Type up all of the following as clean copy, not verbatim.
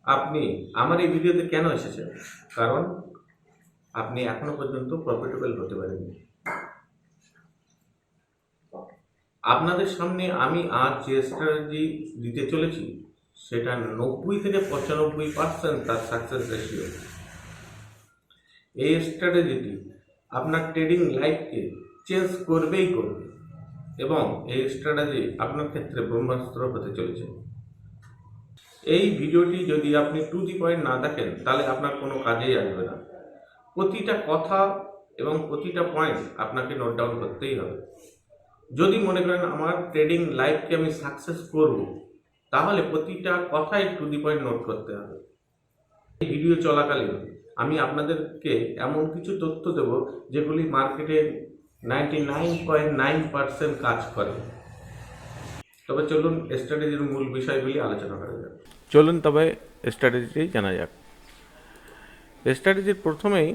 আপনি আমার এই ভিডিওতে কেন এসেছেন? কারণ আপনি এখনো পর্যন্ত প্রফিটেবল হতে পারেননি। আপনাদের সামনে আমি আজ যে স্ট্র্যাটেজি দিতে চলেছি সেটা 90 থেকে 95% তার সাকসেস রেশিও। এই স্ট্র্যাটেজিটি আপনার ট্রেডিং লাইফকে চেঞ্জ করবেই করবে এবং এই স্ট্র্যাটেজি আপনার ক্ষেত্রে ব্রহ্মাস্ত্র হতে চলেছে। এই ভিডিওটি যদি আপনি টু দি পয়েন্ট না দেখেন তাহলে আপনার কোনো কাজেই আসবে না। প্রতিটা কথা এবং প্রতিটা পয়েন্ট আপনাকে নোট ডাউন করতেই হবে। যদি মনে করেন আমার ট্রেডিং লাইফকে আমি সাকসেস করব, তাহলে প্রতিটা কথাই টু দি পয়েন্ট নোট করতে হবে। এই ভিডিও চলাকালীন আমি আপনাদেরকে এমন কিছু তথ্য দেব যেগুলি মার্কেটে 99.9% কাজ করে। তবে চলুন স্ট্র্যাটেজির মূল বিষয়গুলি আলোচনা করা যাক। চলুন তবে স্ট্র্যাটেজিটি জানা যাক। স্ট্র্যাটেজির প্রথমেই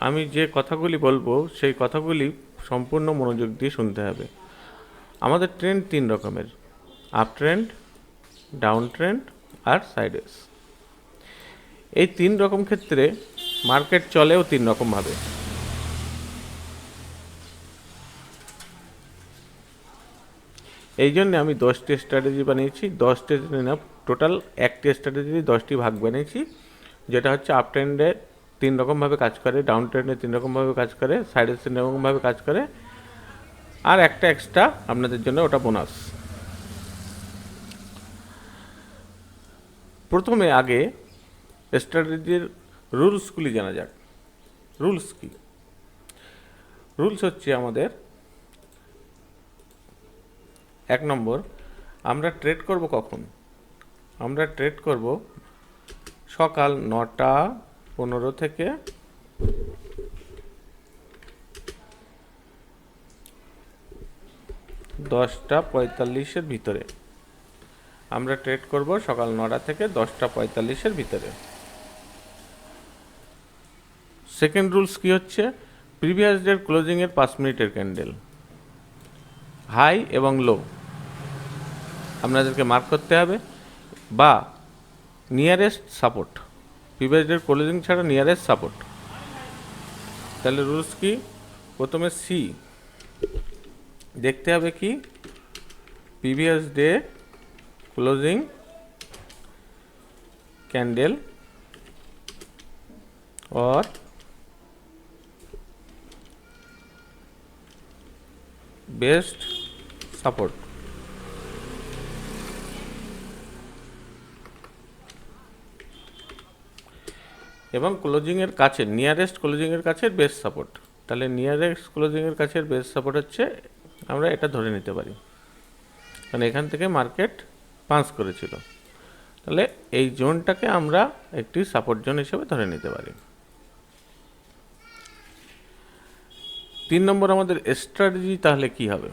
আমি যে কথাগুলি বলবো সেই কথাগুলি সম্পূর্ণ মনোযোগ দিয়ে শুনতে হবে। আমাদের ট্রেন্ড তিন রকমের: আপ ট্রেন্ড, ডাউন ট্রেন্ড আর সাইডওয়েজ। এই তিন রকম ক্ষেত্রে মার্কেট চলেও তিন রকমভাবে। এই জন্যে আমি 10টি স্ট্র্যাটেজি বানিয়েছি। 10টি না, টোটাল একটি স্ট্র্যাটেজি 10টি ভাগ বানিয়েছি, যেটা হচ্ছে আপ ট্রেন্ডে তিন রকমভাবে কাজ করে, ডাউন ট্রেন্ডে তিন রকমভাবে কাজ করে, সাইডে তিন রকমভাবে কাজ করে, আর একটা এক্সট্রা আপনাদের জন্য ওটা বোনাস। প্রথমে আগে স্ট্র্যাটেজির রুলসগুলি জানা যাক। রুলস কি? রুলস হচ্ছে আমাদের 1 নম্বর, আমরা ট্রেড করব কখন? আমরা ট্রেড করব সকাল 9:15 থেকে 10:45-এর ভিতরে। আমরা ট্রেড করব সকাল 9টা থেকে 10:45-এর ভিতরে। সেকেন্ড রুলস কি হচ্ছে? প্রিভিয়াস ডের ক্লোজিংয়ের 5 মিনিটের ক্যান্ডেল, হাই এবং লো আপনাদেরকে মার্ক করতে হবে, বা নিয়ারেস্ট সাপোর্ট, প্রিভিয়াস ডের ক্লোজিং ছাড়া নিয়ারেস্ট সাপোর্ট। তাহলে রুলস কি? প্রথমে সি দেখতে হবে কি, প্রিভিয়াস ডে ক্লোজিং ক্যান্ডেল और বেস্ট সাপোর্ট। এবং ক্লোজিংয়ের কাছে, নিয়ারেস্ট ক্লোজিংয়ের কাছে বেস্ট সাপোর্ট। তাহলে নিয়ারেস্ট ক্লোজিংয়ের কাছের বেস্ট সাপোর্ট হচ্ছে, আমরা এটা ধরে নিতে পারি, কারণ এখান থেকে মার্কেট পাঞ্চ করেছিল। তাহলে এই জোনটাকে আমরা একটি সাপোর্ট জোন হিসেবে ধরে নিতে পারি। 3 নম্বর আমাদের স্ট্র্যাটেজি তাহলে কি হবে?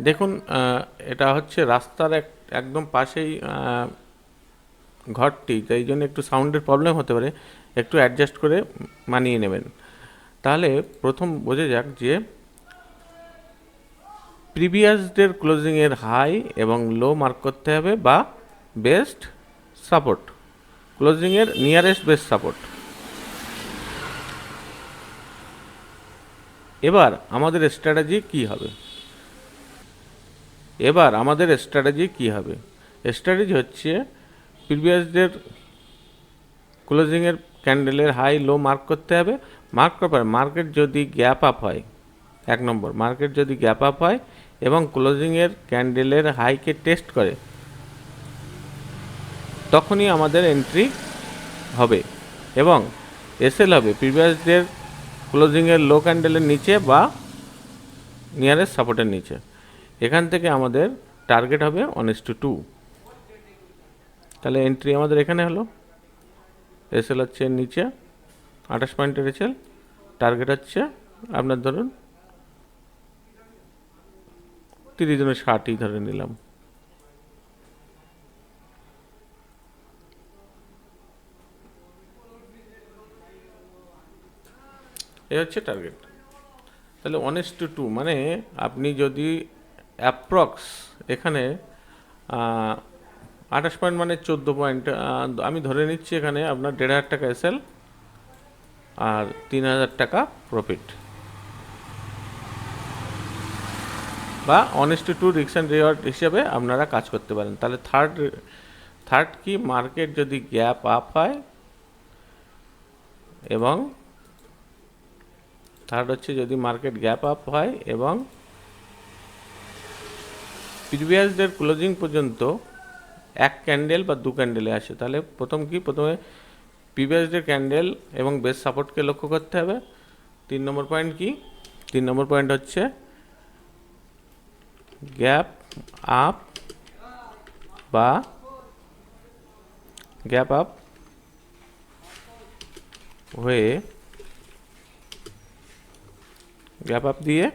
দেখুন, এটা হচ্ছে রাস্তার একদম পাশেই ঘরটি, তাই জন্য একটু সাউন্ডের প্রবলেম হতে পারে, একটু অ্যাডজাস্ট করে মানিয়ে নেবেন। তাহলে প্রথম বোঝা যাক যে প্রিভিয়াস ডের ক্লোজিংয়ের হাই এবং লো মার্ক করতে হবে, বা বেস্ট সাপোর্ট, ক্লোজিংয়ের নিয়ারেস্ট বেস্ট সাপোর্ট। এবার আমাদের স্ট্র্যাটেজি কি হবে? স্ট্র্যাটেজি হচ্ছে প্রিভিয়াস ডের ক্লোজিংয়ের ক্যান্ডেলের হাই লো মার্ক করতে হবে। মার্ক করার পর মার্কেট যদি গ্যাপ আপ হয়, 1 নম্বর, মার্কেট যদি গ্যাপ আপ হয় এবং ক্লোজিংয়ের ক্যান্ডেলের হাইকে টেস্ট করে, তখনই আমাদের এন্ট্রি হবে এবং এসএল হবে প্রিভিয়াস ডের ক্লোজিংয়ের লো ক্যান্ডেলের নিচে বা নিয়ারেস্ট সাপোর্টের নিচে। এখান থেকে আমাদের টার্গেট হবে 1:2। তাহলে এন্ট্রি আমাদের এখানে হলো, এসএল হচ্ছে নিচে 28 পয়েন্টের এসএল, টার্গেট হচ্ছে আপনার ধরুন 30 জনের 60ই ধরে নিলাম। এই হচ্ছে টার্গেট। তাহলে 1:2 মানে আপনি যদি অ্যাপ্রক্স এখানে 28 পয়েন্ট মানে 14 পয়েন্ট, আমি ধরে নিচ্ছি এখানে আপনার 1,500 টাকা এসএল আর 3,000 টাকা প্রফিট, বা 1:2 রিস্ক অ্যান্ড রিওয়ার্ড হিসেবে আপনারা কাজ করতে পারেন। তাহলে থার্ড কি, মার্কেট যদি গ্যাপ আপ হয়, এবং থার্ড হচ্ছে যদি মার্কেট গ্যাপ আপ হয় এবং প্রিভিয়াস ডের ক্লোজিং পর্যন্ত এক ক্যান্ডেল বা 2 ক্যান্ডেলে আসে, তাহলে প্রথমে প্রিভিয়াস ডে ক্যান্ডেল এবং বেস সাপোর্টকে লক্ষ্য করতে হবে। 3 নম্বর পয়েন্ট কি, 3 নম্বর পয়েন্ট হচ্ছে গ্যাপ আপ বা গ্যাপ আপ হয়ে গ্যাপ আপ দিয়ে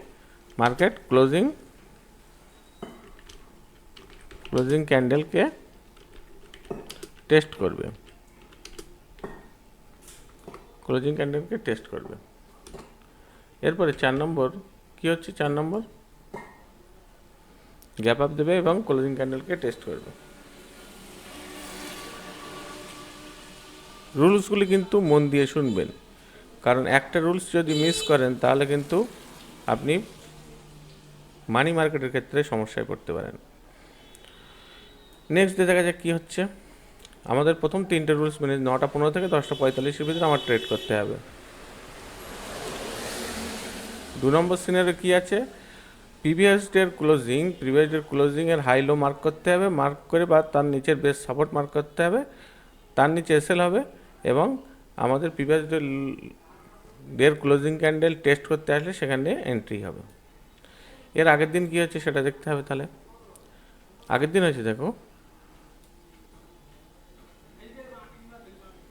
মার্কেট ক্লোজিং ক্যান্ডেলকে টেস্ট করবে, এরপরে 4 নম্বর কি হচ্ছে, 4 নম্বর গ্যাপ আপ দেবে এবং ক্লোজিং ক্যান্ডেলকে টেস্ট করবে। রুলসগুলি কিন্তু মন দিয়ে শুনবেন, কারণ একটা রুলস যদি মিস করেন তাহলে কিন্তু আপনি মানি মার্কেটের ক্ষেত্রে সমস্যায় পড়তে পারেন। নেক্সট দেখা যাক কী হচ্ছে। আমাদের প্রথম 3টে রুলস মেনে 9:15 থেকে 10:45-এর ভিতরে আমার ট্রেড করতে হবে। 2 নম্বর সিনারিও কী আছে, প্রিভিয়াস ডের ক্লোজিংয়ের হাই লো মার্ক করতে হবে, মার্ক করে বা তার নিচের বেস সাপোর্ট মার্ক করতে হবে, তার নিচে এসএল হবে এবং আমাদের প্রিভিয়াস ডের ক্লোজিং ক্যান্ডেল টেস্ট করতে আসলে সেখানে এন্ট্রি হবে। এর আগের দিন কী হচ্ছে সেটা দেখতে হবে। তাহলে আগের দিন হয়েছে, দেখো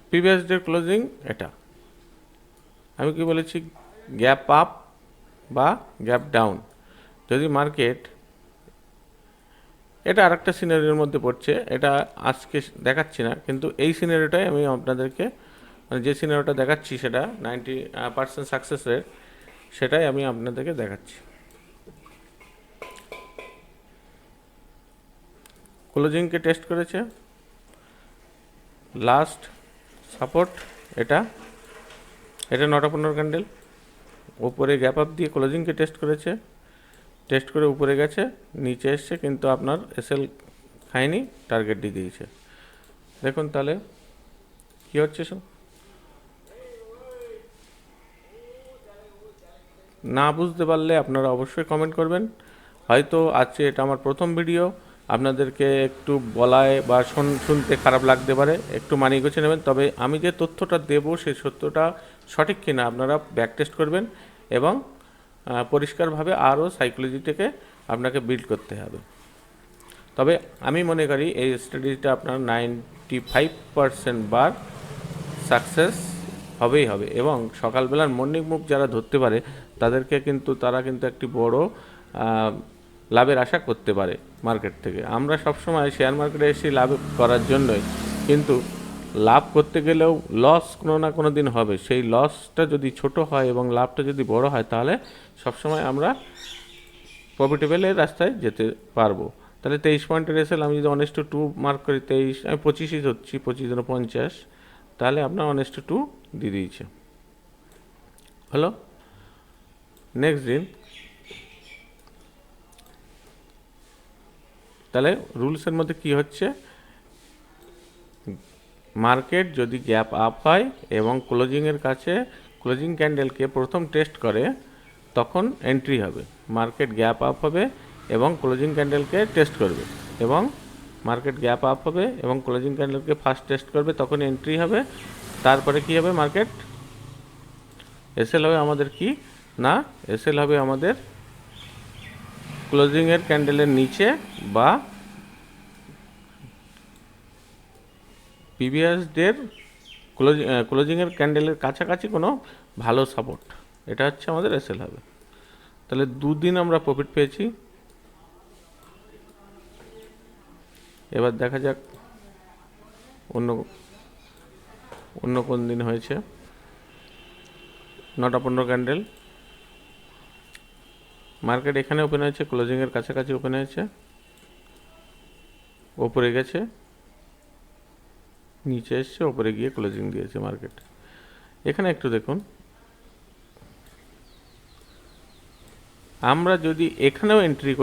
প্রিভিয়াস ডের ক্লোজিং এটা, আমি কি বলেছি, গ্যাপ আপ বা গ্যাপ ডাউন। যদি মার্কেট, এটা আরেকটা সিনারিওর মধ্যে পড়ছে, এটা আজকে দেখাচ্ছি না, কিন্তু এই সিনারিওটাই আমি আপনাদেরকে, মানে যে সিনারিওটা দেখাচ্ছি সেটা 90% সাকসেস রেট, সেটাই আমি আপনাদেরকে দেখাচ্ছি। ক্লোজিংকে টেস্ট করেছে, লাস্ট সাপোর্ট এটা 9:15 ক্যান্ডেল, উপরে গ্যাপ আপ দিয়ে ক্লোজিংকে টেস্ট করে উপরে গেছে, নিচে এসছে, কিন্তু আপনার এসএল খায়নি, টার্গেট দিয়ে দিয়েছে। দেখুন তাহলে কী হচ্ছে, না বুঝতে পারলে আপনারা অবশ্যই কমেন্ট করবেন। হয়তো আজকে এটা আমার প্রথম ভিডিও, আপনাদেরকে একটু বলায় বা শুনতে খারাপ লাগতে পারে, একটু মানিয়ে গুছিয়ে নেবেন। তবে আমি যে তথ্যটা দেবো সেই সত্যটা সঠিক কিনা আপনারা ব্যাক টেস্ট করবেন এবং পরিষ্কারভাবে আরও সাইকোলজিটাকে আপনাকে বিল্ড করতে হবে। তবে আমি মনে করি এই স্টাডিটা আপনার 95% বার সাকসেস হবেই হবে, এবং সকালবেলার মর্নিং মুভ যারা ধরতে পারে তারা কিন্তু একটি বড় লাভের আশা করতে পারে মার্কেট থেকে। আমরা সবসময় শেয়ার মার্কেটে এসে লাভ করার জন্যই, কিন্তু লাভ করতে গেলেও লস কোনো না কোনো দিন হবে। সেই লসটা যদি ছোট হয় এবং লাভটা যদি বড় হয়, তাহলে সবসময় আমরা প্রফিটেবলের রাস্তায় যেতে পারবো। তাহলে 23 পয়েন্টের এসএল আমি যদি 1:2 মার্ক করি, 23 আমি 25ই ধরছি, 25-50, তাহলে আপনার 1:2 দিয়ে দিয়েছে, হলো। নেক্সট দিন তাহলে রুলসের মধ্যে কি হচ্ছে, মার্কেট যদি গ্যাপ আপ হয় এবং ক্লোজিংয়ের কাছে ক্লোজিং ক্যান্ডেলকে প্রথম টেস্ট করে, তখন এন্ট্রি হবে। মার্কেট গ্যাপ আপ হবে এবং ক্লোজিং ক্যান্ডেলকে টেস্ট করবে, এবং মার্কেট গ্যাপ আপ হবে এবং ক্লোজিং ক্যান্ডেলকে ফার্স্ট টেস্ট করবে, তখন এন্ট্রি হবে। তারপরে কি হবে, মার্কেট এসএল হবে আমাদের কি না, এসএল হবে আমাদের ক্লোজিংয়ের ক্যান্ডেলের নিচে বা প্রিভিয়াস ডের ক্লোজিংয়ের ক্যান্ডেলের কাছাকাছি কোনো ভালো সাপোর্ট, এটা হচ্ছে আমাদের এসএল হবে। তাহলে 2 দিন আমরা প্রফিট পেয়েছি। এবার দেখা যাক অন্য কোন দিন হয়েছে। 9টা 15 ক্যান্ডেল। মার্কেট এখানে ওপেন হয়েছে, ক্লোজিংয়ের কাছাকাছি ওপেন হয়েছে, ওপরে গেছে, নিচে এসছে, ওপরে গিয়ে ক্লোজিং দিয়েছে মার্কেট। এখানে একটু দেখুন, আমরা যদি এখানেও এন্ট্রি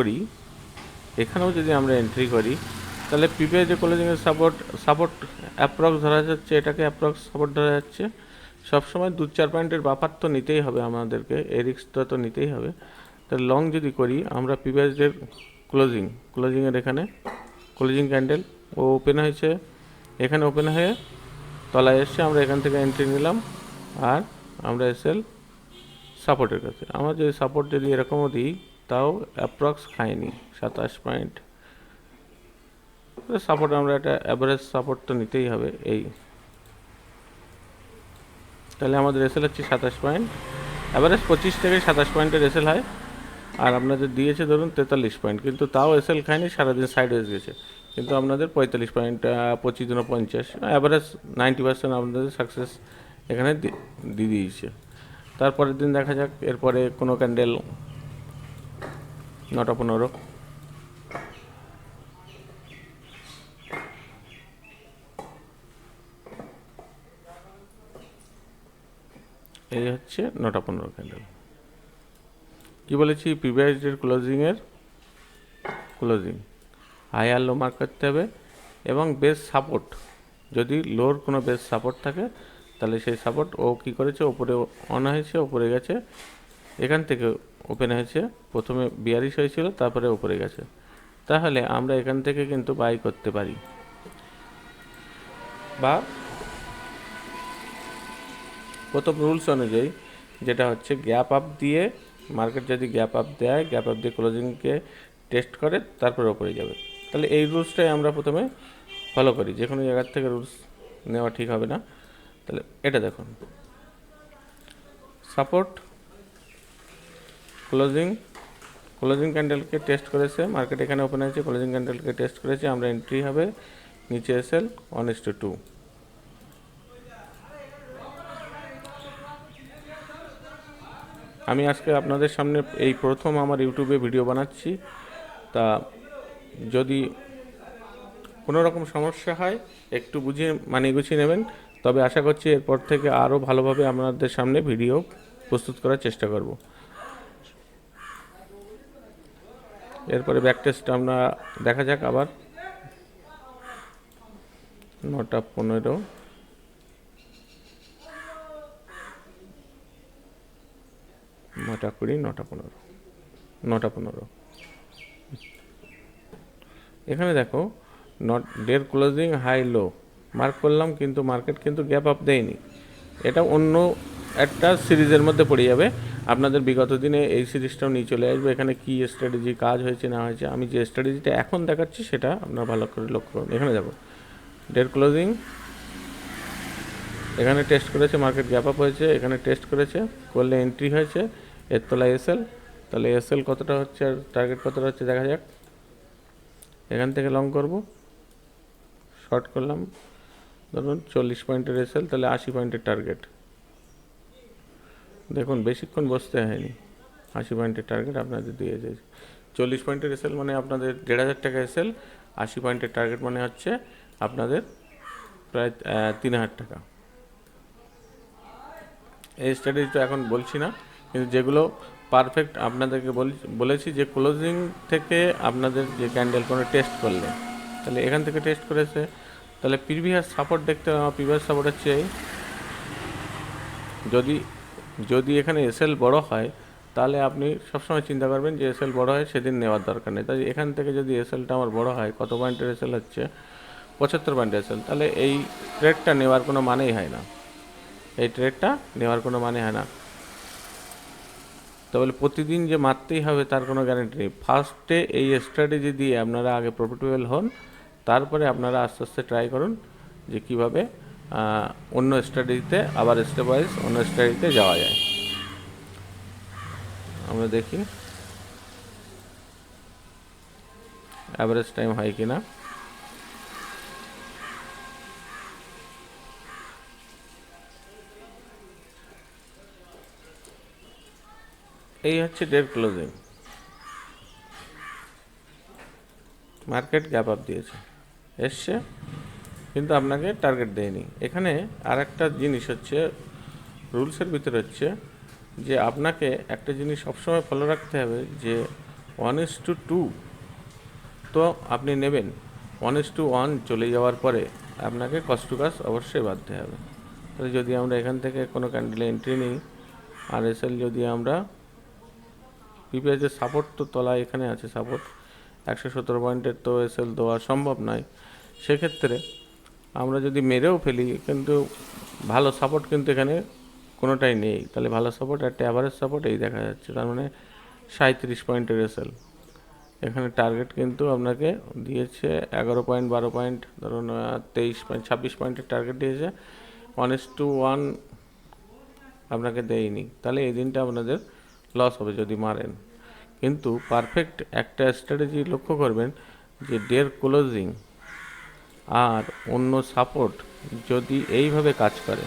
করি, তাহলে প্রিভিয়াস যে ক্লোজিংয়ের সাপোর্ট অ্যাপ্রক্স ধরা যাচ্ছে, এটাকে অ্যাপ্রক্স সাপোর্ট ধরা যাচ্ছে। সবসময় 2-4 পয়েন্টের বাফার তো নিতেই হবে আমাদেরকে, এই রিস্কটা তো নিতেই হবে। তাহলে লং যদি করি আমরা, প্রিভিয়াস যে ক্লোজিংয়ের এখানে ক্লোজিং ক্যান্ডেল ও ওপেন হয়েছে, এখানে ওপেন হয়ে তলায় এসছে, আমরা এখান থেকে এন্ট্রি নিলাম, আর আমরা এসএল সাপোর্টের কাছে। আমরা যদি সাপোর্ট যদি এরকমও দিই, তাও অ্যাপ্রক্স খায়নি 27 পয়েন্ট সাপোর্ট। আমরা একটা অ্যাভারেজ সাপোর্ট তো নিতেই হবে এই। তাহলে আমাদের এসএল হচ্ছে 27 পয়েন্ট, অ্যাভারেজ 25 থেকে 27 পয়েন্টের এসএল হয়। আর আপনাদের দিয়েছে ধরুন 43 পয়েন্ট, কিন্তু তাও এসএল খায়নি, সারাদিন সাইডওয়েজ গেছে। কিন্তু আপনাদের 45 পয়েন্ট, 25 দিনও 50, অ্যাভারেজ 90% আপনাদের সাকসেস এখানে দিয়ে দিয়েছে। তারপরের দিন দেখা যাক, এরপরে কোনো ক্যান্ডেল 9টা 15, এই হচ্ছে 9টা 15 ক্যান্ডেল। কি বলেছি, প্রিভিয়াস ডের ক্লোজিং হাই আর লো মার্ক করতে হবে, এবং বেস সাপোর্ট, যদি লোর কোনো বেস সাপোর্ট থাকে তাহলে সেই সাপোর্ট ও কী করেছে, ওপরে অন হয়েছে, ওপরে গেছে, এখান থেকে ওপেন হয়েছে, প্রথমে 42 হয়েছিল, তারপরে ওপরে গেছে। তাহলে আমরা এখান থেকে কিন্তু বাই করতে পারি, বা প্রথম রুলস অনুযায়ী যেটা হচ্ছে গ্যাপ আপ দিয়ে, মার্কেট যদি গ্যাপ আপ দেয়, গ্যাপ আপ দিয়ে ক্লোজিংকে টেস্ট করে তারপরে ওপরে যাবে। তাহলে এই রুলসটাই আমরা প্রথমে ফলো করি, যে কোনো জায়গার থেকে রুলস নেওয়া ঠিক হবে না। তাহলে এটা দেখুন, সাপোর্ট ক্লোজিং ক্যান্ডেলকে টেস্ট করেছে, মার্কেট এখানে ওপেন হয়েছে, ক্লোজিং ক্যান্ডেলকে টেস্ট করেছে, আমরা এন্ট্রি হবে, নিচে এসএল 1:2। আমি আজকে আপনাদের সামনে এই প্রথম আমার ইউটিউবে ভিডিও বানাচ্ছি, তা যদি কোনো রকম সমস্যা হয় একটু বুঝিয়ে মানিয়ে গুছিয়ে নেবেন। তবে আশা করছি এরপর থেকে আরও ভালোভাবে আপনাদের সামনে ভিডিও প্রস্তুত করার চেষ্টা করব। এরপরে ব্যাক টেস্ট আমরা দেখা যাক আবার। 9টা 15, 9টা 20, 9টা 15, 9টা 15। এখানে দেখো, ডের ক্লোজিং হাই লো মার্ক করলাম, কিন্তু মার্কেট কিন্তু গ্যাপ আপ দেয়নি। এটা অন্য একটা সিরিজের মধ্যে পড়ে যাবে, আপনাদের বিগত দিনে এই সিরিজটাও নিয়ে চলে আসবে। এখানে কী স্ট্র্যাটেজি কাজ হয়েছে না হয়েছে, আমি যে স্ট্র্যাটেজিটা এখন দেখাচ্ছি সেটা আপনারা ভালো করে লক্ষ্য করুন। এখানে দেখো, ডের ক্লোজিং এখানে টেস্ট করেছে, মার্কেট গ্যাপ আপ হয়েছে, এখানে টেস্ট করেছে, করলে এন্ট্রি হয়েছে, এর তলায় এসএল। তাহলে এসএল কতটা হচ্ছে আর টার্গেট কতটা হচ্ছে দেখা যাক। এখান থেকে লং করব, শর্ট করলাম ধরুন 40 পয়েন্টের এসএল, তাহলে 80 পয়েন্টের টার্গেট। দেখুন বেশিক্ষণ বসতে হয়নি, 80 পয়েন্টের টার্গেট আপনাদের দিয়ে দিয়েছে। 40 পয়েন্টের এসএল মানে আপনাদের 1,500 টাকা এসএল, 80 পয়েন্টের টার্গেট মানে হচ্ছে আপনাদের প্রায় 3,000 টাকা। এই স্ট্র্যাটেজিটা এখন বলছি না, কিন্তু যেগুলো পারফেক্ট আপনাদেরকে বলেছি, যে ক্লোজিং থেকে আপনাদের যে ক্যান্ডেল কোনো টেস্ট করলে, তাহলে এখান থেকে টেস্ট করেছে, তাহলে প্রিভিয়াস সাপোর্ট দেখতে হবে। আমার প্রিভিয়াস সাপোর্ট হচ্ছে এই, যদি এখানে এসএল বড় হয়, তাহলে আপনি সবসময় চিন্তা করবেন যে এসএল বড় হয় সেদিন নেওয়ার দরকার নেই। তাই এখান থেকে যদি এসএলটা আমার বড় হয়, কত পয়েন্টের এসএল হচ্ছে, 75 পয়েন্টের এসএল, তাহলে এই ট্রেডটা নেওয়ার কোনো মানেই হয় না, তাহলে প্রতিদিন যে মারতেই হবে তার কোনো গ্যারান্টি নেই। ফার্স্টে এই স্ট্র্যাটেজি দিয়ে আপনারা আগে প্রফিটেবল হন, তারপরে আপনারা আস্তে আস্তে ট্রাই করুন যে কীভাবে অন্য স্ট্র্যাটেজিতে আবার স্টেপ ওয়াইজ অন্য স্ট্র্যাটেজিতে যাওয়া যায়। আমরা দেখি অ্যাভারেজ টাইম হয় কি না। এই হচ্ছে ডের ক্লোজিং, মার্কেট গ্যাপ আপ দিয়েছে, এসছে, কিন্তু আপনাকে টার্গেট দেয়নি। এখানে আর একটা জিনিস হচ্ছে, রুলসের ভিতরে হচ্ছে যে আপনাকে একটা জিনিস সবসময় ফলো রাখতে হবে যে 1:2 তো আপনি নেবেন, 1:1 চলে যাওয়ার পরে আপনাকে কস্ট টু কাজ অবশ্যই বাঁধতে হবে। তাহলে যদি আমরা এখান থেকে কোনো ক্যান্ডেলে এন্ট্রি নিই, আর এসএল যদি আমরা পিপিএসের সাপোর্ট তো তলায় এখানে আছে, সাপোর্ট 117 পয়েন্টের তো এসএল দেওয়া সম্ভব নয়, সেক্ষেত্রে আমরা যদি মেরেও ফেলি কিন্তু ভালো সাপোর্ট কিন্তু এখানে কোনোটাই নেই। তাহলে ভালো সাপোর্ট একটা অ্যাভারেজ সাপোর্ট এই দেখা যাচ্ছে, তার মানে 37 পয়েন্টের এসএল। এখানে টার্গেট কিন্তু আপনাকে দিয়েছে 11 পয়েন্ট, 12 পয়েন্ট, ধরুন 23 পয়েন্ট, 26 পয়েন্টের টার্গেট দিয়েছে, 1:1 আপনাকে দেয়নি। তাহলে এই দিনটা আপনাদের লস হবে যদি মারেন। কিন্তু পারফেক্ট একটা স্ট্র্যাটেজি লক্ষ্য করবেন যে ডের ক্লোজিং আর অন্য সাপোর্ট যদি এইভাবে কাজ করে,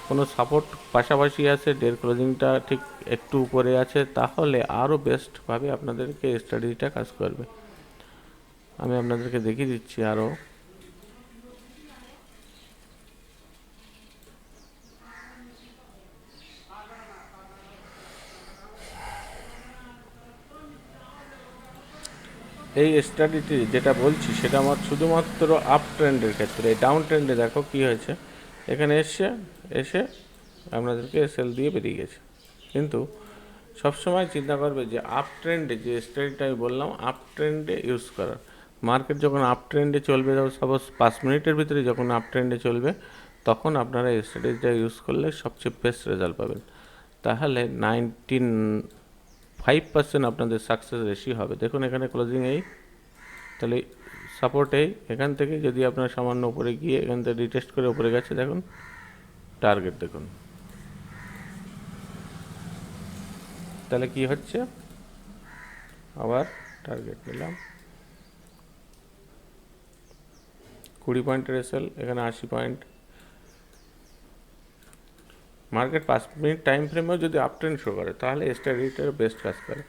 কোনো সাপোর্ট পাশাপাশি আছে, ডের ক্লোজিংটা ঠিক একটু উপরে আছে, তাহলে আরও বেস্টভাবে আপনাদেরকে স্ট্র্যাটেজিটা কাজ করবে। আমি আপনাদেরকে দেখিয়ে দিচ্ছি আরও। এই স্ট্র্যাটেজি যেটা বলছি সেটা আমার শুধুমাত্র আপ ট্রেন্ডের ক্ষেত্রে। এই ডাউন ট্রেন্ডে দেখো কি হয়েছে, এখানে এসে আপনাদেরকে সেল দিয়ে বেরিয়ে গেছে। কিন্তু সবসময় চিন্তা করবে যে আপ ট্রেন্ডে যে স্ট্র্যাটেজিটা আমি বললাম, আপ ট্রেন্ডে ইউজ করার। মার্কেট যখন আপ ট্রেন্ডে চলবে, সাপোজ 5 মিনিটের ভিতরে যখন আপ ট্রেন্ডে চলবে, তখন আপনারা এই স্ট্র্যাটেজিটা ইউজ করলে সবচেয়ে বেস্ট রেজাল্ট পাবেন। তাহলে 95% আপনাদের সাকসেস রেশিও হবে। দেখুন এখানে ক্লোজিং এই, তাহলে সাপোর্ট এই, এখান থেকে যদি আপনার সামান্য উপরে গিয়ে এখান থেকে রিটেস্ট করে উপরে গেছে, দেখুন টার্গেট দেখুন। তাহলে কি হচ্ছে, আবার টার্গেট নিলাম 20 পয়েন্টের এসএল, এখানে 80 পয়েন্ট। মার্কেট 5 মিনিট টাইম ফ্রেমেও যদি আপ ট্রেন্ড শো করে, তাহলে স্ট্র্যাটেজিটার বেস্ট কাজ করে।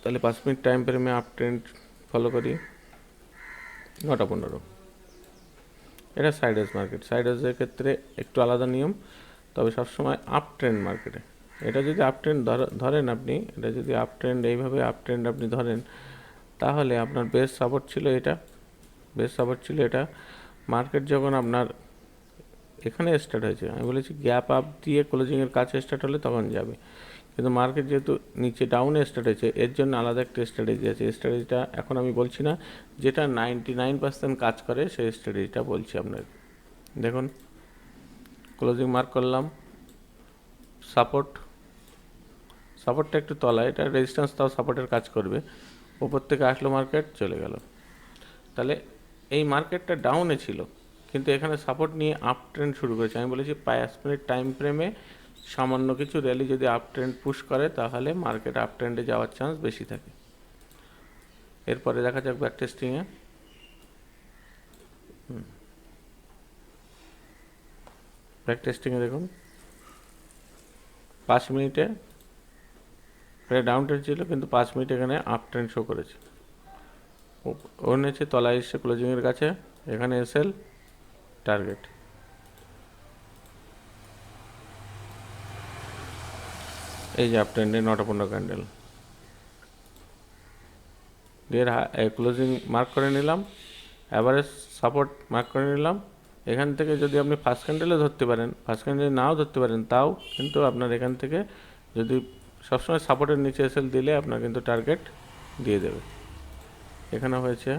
তাহলে 5 মিনিট টাইম ফ্রেমে আপ ট্রেন্ড ফলো করি, 9:15। এটা সাইডওয়েজ মার্কেট, সাইডওয়েজের ক্ষেত্রে একটু আলাদা নিয়ম, তবে সবসময় আপ ট্রেন্ড মার্কেটে। এটা যদি আপ ট্রেন্ড ধরেন আপনি, এটা যদি আপ ট্রেন্ড এইভাবে আপ ট্রেন্ড আপনি ধরেন, তাহলে আপনার বেস্ট সাপোর্ট ছিল এটা, বেস্ট সাপোর্ট ছিল এটা। মার্কেট যখন আপনার এখানে স্টার্ট হয়েছে, আমি বলেছি গ্যাপ আপ দিয়ে ক্লোজিংয়ের কাছে স্টার্ট হলে তখন যাবে, কিন্তু মার্কেট যেহেতু নিচে ডাউনে স্টার্ট হয়েছে, এর জন্য আলাদা একটা স্ট্র্যাটেজি আছে। স্ট্র্যাটেজিটা এখন আমি বলছি না, যেটা 99% কাজ করে সেই স্ট্র্যাটেজিটা বলছি আপনাকে। দেখুন ক্লোজিং মার্ক করলাম, সাপোর্টটা একটু তলায়, এটা রেজিস্ট্যান্স তাও সাপোর্টের কাজ করবে, উপর থেকে আসলো মার্কেট চলে গেল। তাহলে এই মার্কেটটা ডাউনে ছিল, কিন্তু এখানে সাপোর্ট নিয়ে আপ ট্রেন্ড শুরু করেছে। আমি বলেছি 5 মিনিট টাইম ফ্রেমে সামান্য কিছু র্যালি যদি আপ ট্রেন্ড পুশ করে, তাহলে মার্কেট আপ ট্রেন্ডে যাওয়ার চান্স বেশি থাকে। এরপরে দেখা যাক ব্যাক টেস্টিংয়ে। ব্যাক টেস্টিংয়ে দেখুন 5 মিনিটে এটা ডাউন ট্রেন্ড ছিল, কিন্তু 5 মিনিট এখানে আপ ট্রেন্ড শো করেছে। ওর নিচে তলায় এসছে ক্লোজিংয়ের কাছে, এখানে এসএল টার্গেট। এই যে আপ ট্রেন্ডে 9:15 ক্যান্ডেল, এর ক্লোজিং মার্ক করে নিলাম, অ্যাভারেজ সাপোর্ট মার্ক করে নিলাম। এখান থেকে যদি আপনি ফার্স্ট ক্যান্ডেলে ধরতে পারেন, ফার্স্ট ক্যান্ডেলে নাও ধরতে পারেন, তাও কিন্তু আপনার এখান থেকে যদি সবসময় সাপোর্টের নিচে এসএল দিলে আপনার কিন্তু টার্গেট দিয়ে দেবে। এখানে হয়েছে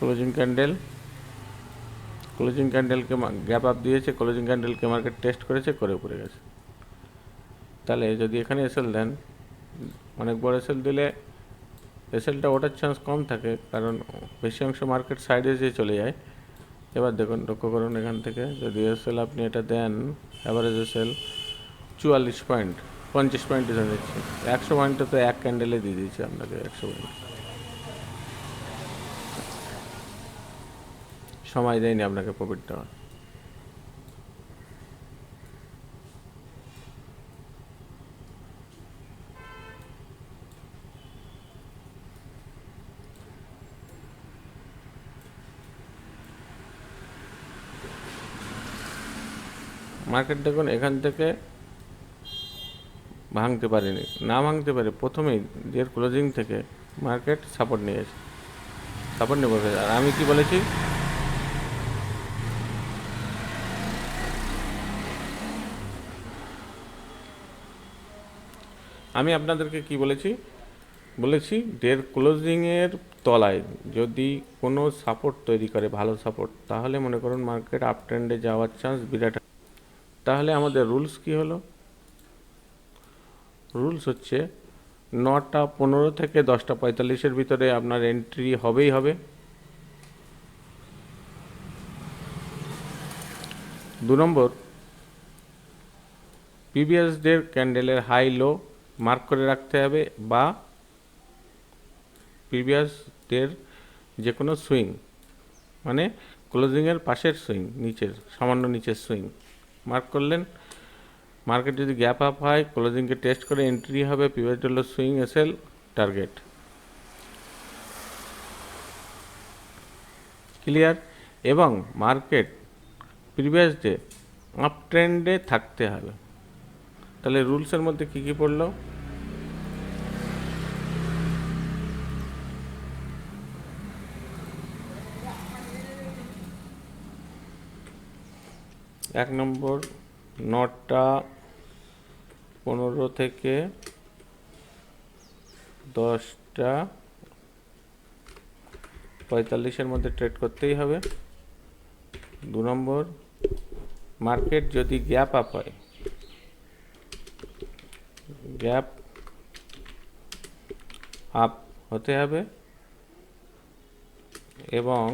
ক্লোজিং ক্যান্ডেলকে গ্যাপ আপ দিয়েছে, ক্লোজিং ক্যান্ডেলকে মার্কেট টেস্ট করেছে, করে উপরে গেছে। তাহলে যদি এখানে এসএল দেন, অনেক বড় এসএল দিলে এসএলটা ওঠার চান্স কম থাকে, কারণ বেশি অংশ মার্কেট সাইডে যে চলে যায়, এবার দেখুন, লক্ষ্য করুন এখান থেকে যদি এসএল আপনি এটা দেন, অ্যাভারেজ এসএল 44 পয়েন্ট, 50 পয়েন্ট এসে দিচ্ছে। 100 পয়েন্টে তো এক ক্যান্ডেলে দিয়ে দিচ্ছে আপনাকে 100 পয়েন্ট। সময় দেয়নি আপনাকে প্রফিট দেওয়ার। মার্কেট দেখুন এখান থেকে ভাঙতে পারেনি, না ভাঙতে পারে প্রথমেই ডের ক্লোজিং থেকে মার্কেট সাপোর্ট নিয়েছে, সাপোর্ট নিয়ে বসে। আর আমি কি বলেছি, আমি আপনাদেরকে কি বলেছি ডের ক্লোজিংয়ের তলায় যদি কোনো সাপোর্ট তৈরি করে, ভালো সাপোর্ট, তাহলে মনে করুন মার্কেট আপ ট্রেন্ডে যাওয়ার চান্স বিরাট। তাহলে আমাদের রুলস কি হলো? রুলস হচ্ছে 9:15 থেকে 10:45 ভিতরে আপনার এন্ট্রি হবেই হবে। 2 নম্বর, প্রিভিয়াস ডের ক্যান্ডেলের হাই লো মার্ক করে রাখতে হবে, বা প্রিভিয়াস ডের যে কোনো সুইং, মানে ক্লোজিংয়ের পাশের সুইং, নিচের সামান্য নিচের সুইং মার্ক করলেন। মার্কেট যদি গ্যাপ আপ হয়, ক্লোজিংকে টেস্ট করে এন্ট্রি হবে, প্রিভিয়াস ডে হলো সুইং এসএল টার্গেট। ক্লিয়ার? এবং মার্কেট প্রিভিয়াস ডে আপ ট্রেন্ডে থাকতে হবে। তাহলে রুলসের মধ্যে কী কী পড়লো? এক নম্বর, 9:15 থেকে 10:45 মধ্যে ট্রেড করতেই হবে। 2 নম্বর, মার্কেট যদি গ্যাপ আপ হয়, গ্যাপ আপ হতে হবে এবং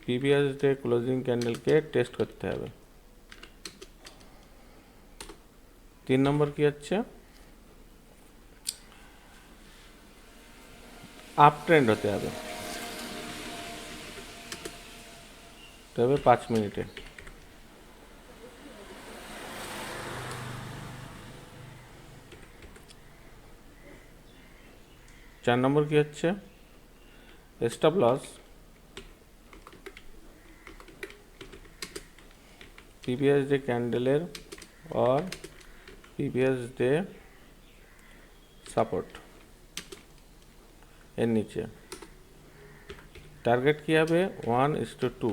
প্রিভিয়াস ডে ক্লোজিং ক্যান্ডেলকে টেস্ট করতে হবে। 3 নম্বর কি হচ্ছে, আপ ট্রেন্ড হতে হবে, তবে 5 মিনিটে। 4 নম্বর কি হচ্ছে, স্টপ লস প্রিভিয়াস ডে ক্যান্ডেলের और প্রিভিয়াস ডে সাপোর্ট এর নিচে টার্গেট কি হবে 1:2।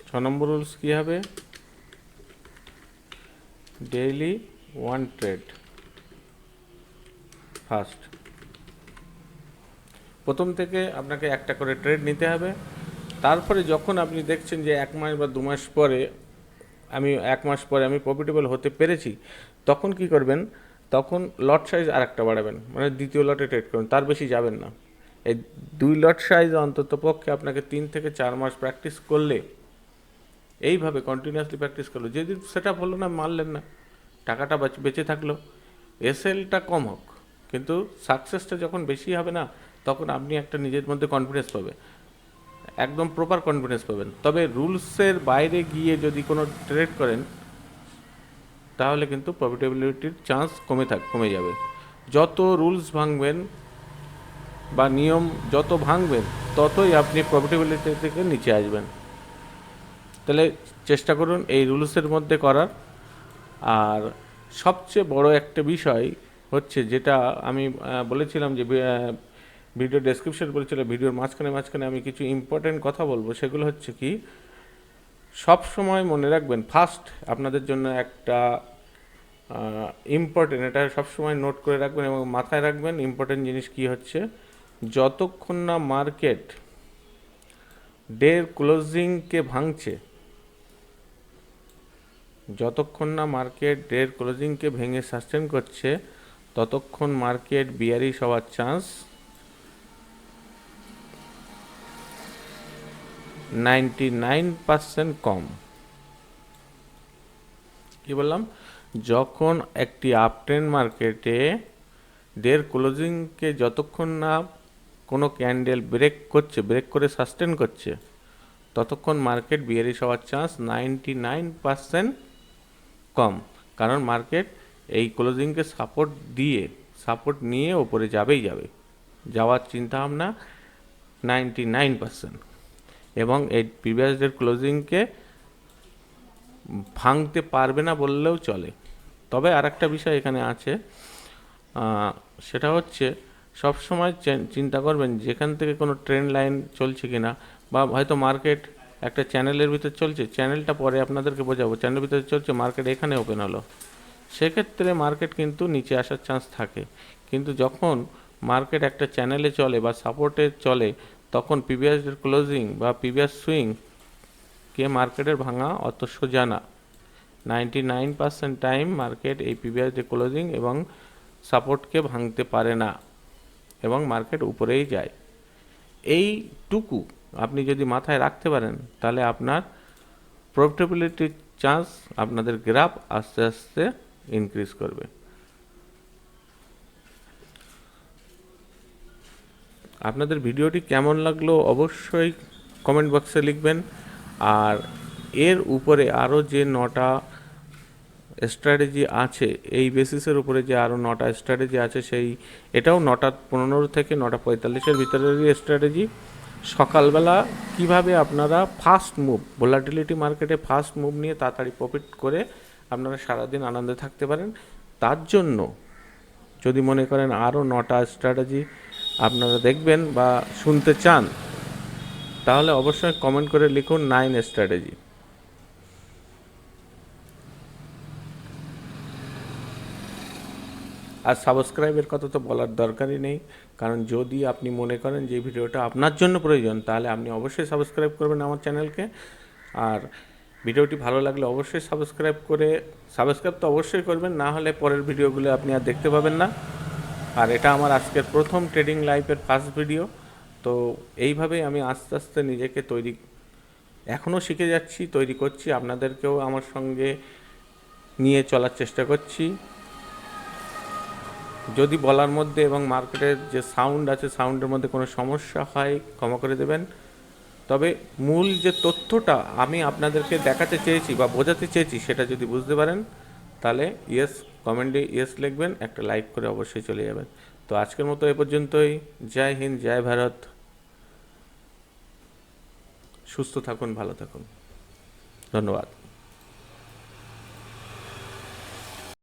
6 নম্বর রুলস কি হবে, ডেইলি 1 ট্রেড ফার্স্ট। প্রথম থেকে আপনাকে একটা করে ট্রেড নিতে হবে। তারপরে যখন আপনি দেখছেন যে 1 মাস বা 2 মাস পরে আমি 1 মাস পরে আমি প্রফিটেবল হতে পেরেছি, তখন কি করবেন, তখন লট সাইজ আরেকটা বাড়াবেন, মানে দ্বিতীয় লটে ট্রেড করুন, তার বেশি যাবেন না। এই 2 লট সাইজ অন্তত পক্ষে আপনাকে 3 থেকে 4 মাস প্র্যাকটিস করলে, এইভাবে কন্টিনিউয়াসলি প্র্যাকটিস করলো, যেদিন সেট আপ হলো না, মারলেন না, টাকাটা বেঁচে থাকলো, এসএলটা কম হোক, কিন্তু সাকসেসটা যখন বেশি হবে না, তখন আপনি একটা নিজের মধ্যে কনফিডেন্স পাবে, একদম প্রপার কনফিডেন্স পাবেন। তবে রুলসের বাইরে গিয়ে যদি কোনো ট্রেড করেন, তাহলে কিন্তু প্রফিটেবিলিটির চান্স কমে যাবে। যত রুলস ভাঙবেন বা নিয়ম যত ভাঙবেন, ততই আপনি প্রফিটেবিলিটি থেকে নিচে আসবেন। তাহলে চেষ্টা করুন এই রুলসের মধ্যে করার। আর সবচেয়ে বড় একটা বিষয় হচ্ছে, যেটা আমি বলেছিলাম যে ভিডিও ডেসক্রিপশন বলেছিলাম, ভিডিওর মাঝখানে আমি কিছু ইম্পর্টেন্ট কথা বলবো, সেগুলো হচ্ছে কি, সব সময় মনে রাখবেন, ফার্স্ট আপনাদের জন্য একটা ইম্পর্টেন্ট, এটা সবসময় নোট করে রাখবেন এবং মাথায় রাখবেন, ইম্পর্টেন্ট জিনিস কি হচ্ছে, যতক্ষণ না মার্কেট ডের ক্লোজিংকে ভাঙছে, যতক্ষণ না মার্কেট ডের ক্লোজিংকে ভেঙে সাস্টেন করছে, ততক্ষণ মার্কেট বিয়ারিশ হওয়ার চান্স 99% কম। কি বললাম? যখন একটি আপট্রেন্ড মার্কেটে ডের ক্লোজিংকে যতক্ষণ না কোনো ক্যান্ডেল ব্রেক করে সাস্টেন করছে, ততক্ষণ মার্কেট বিয়ারিশ হওয়ার চান্স 99% কম। কারণ মার্কেট এই ক্লোজিংকে সাপোর্ট নিয়ে ওপরে যাবে, যাওয়ার চিন্তাভাবনা 99%, এবং এই প্রিভিয়াস ডের ক্লোজিংকে ভাঙতে পারবে না বললেও চলে। তবে আর একটা বিষয় এখানে আছে, সেটা হচ্ছে সবসময় চিন্তা করবেন যেখান থেকে কোনো ট্রেন্ড লাইন চলছে কিনা, বা হয়তো মার্কেট একটা চ্যানেলের ভিতর চলছে, চ্যানেলটা পরে আপনাদেরকে বোঝাবো, চ্যানেলের ভিতরে চলছে, মার্কেট এখানে ওপেন হলো, সেক্ষেত্রে মার্কেট কিন্তু নিচে আসার চান্স থাকে। কিন্তু যখন মার্কেট একটা চ্যানেলে চলে বা সাপোর্টে চলে, তখন প্রিভিয়াস ক্লোজিং বা প্রিভিয়াস সুইং কে মার্কেটের ভাঙা অত সোজা না। 99% টাইম মার্কেট এই প্রিভিয়াস ক্লোজিং এবং সাপোর্টকে ভাঙতে পারে না এবং মার্কেট উপরেই যায়। এইটুকু আপনি যদি মাথায় রাখতে পারেন, তাহলে আপনার প্রফিটেবিলিটির চান্স, আপনাদের গ্রাফ আস্তে আস্তে ইনক্রিজ করবে। আপনাদের ভিডিওটি কেমন লাগলো অবশ্যই কমেন্ট বক্সে লিখবেন। আর এর উপরে আরও যে 9টা স্ট্র্যাটেজি আছে, এই বেসিসের উপরে যে আরও 9টা স্ট্র্যাটেজি আছে, এটাও 9:15 থেকে 9:45 ভিতরেরই স্ট্র্যাটেজি। সকালবেলা কিভাবে আপনারা ফাস্ট মুভ, ভোলাটিলিটি মার্কেটে ফাস্ট মুভ নিয়ে তাড়াতাড়ি প্রফিট করে আপনারা সারাদিন আনন্দে থাকতে পারেন, তার জন্য যদি মনে করেন আরও 9টা স্ট্র্যাটেজি আপনারা দেখবেন বা শুনতে চান, তাহলে অবশ্যই কমেন্ট করে লিখুন 9 স্ট্র্যাটেজি। আর সাবস্ক্রাইবের কথা তো বলার দরকারই নেই, কারণ যদি আপনি মনে করেন যে ভিডিওটা আপনার জন্য প্রয়োজন, তাহলে আপনি অবশ্যই সাবস্ক্রাইব করবেন আমার চ্যানেলকে। আর ভিডিওটি ভালো লাগলে অবশ্যই সাবস্ক্রাইব তো অবশ্যই করবেন, না হলে পরের ভিডিওগুলো আপনি আর দেখতে পাবেন না। আর এটা আমার আজকের প্রথম ট্রেডিং লাইফের ফার্স্ট ভিডিও, তো এইভাবেই আমি আস্তে আস্তে নিজেকে এখনও শিখে যাচ্ছি, তৈরি করছি, আপনাদেরকেও আমার সঙ্গে নিয়ে চলার চেষ্টা করছি। যদি বলার মধ্যে এবং মার্কেটের যে সাউন্ড আছে, সাউন্ডের মধ্যে কোনো সমস্যা হয় ক্ষমা করে দেবেন। তবে মূল যে তথ্যটা আমি আপনাদেরকে দেখাতে চেয়েছি বা বোঝাতে চেয়েছি, সেটা যদি বুঝতে পারেন, তাহলে কমেন্টে ইয়েস লিখবেন, একটা লাইক করে অবশ্যই চলে যাবেন। তো আজকের মতো এ পর্যন্তই। জয় হিন্দ, জয় ভারত। সুস্থ থাকুন, ভালো থাকুন, ধন্যবাদ।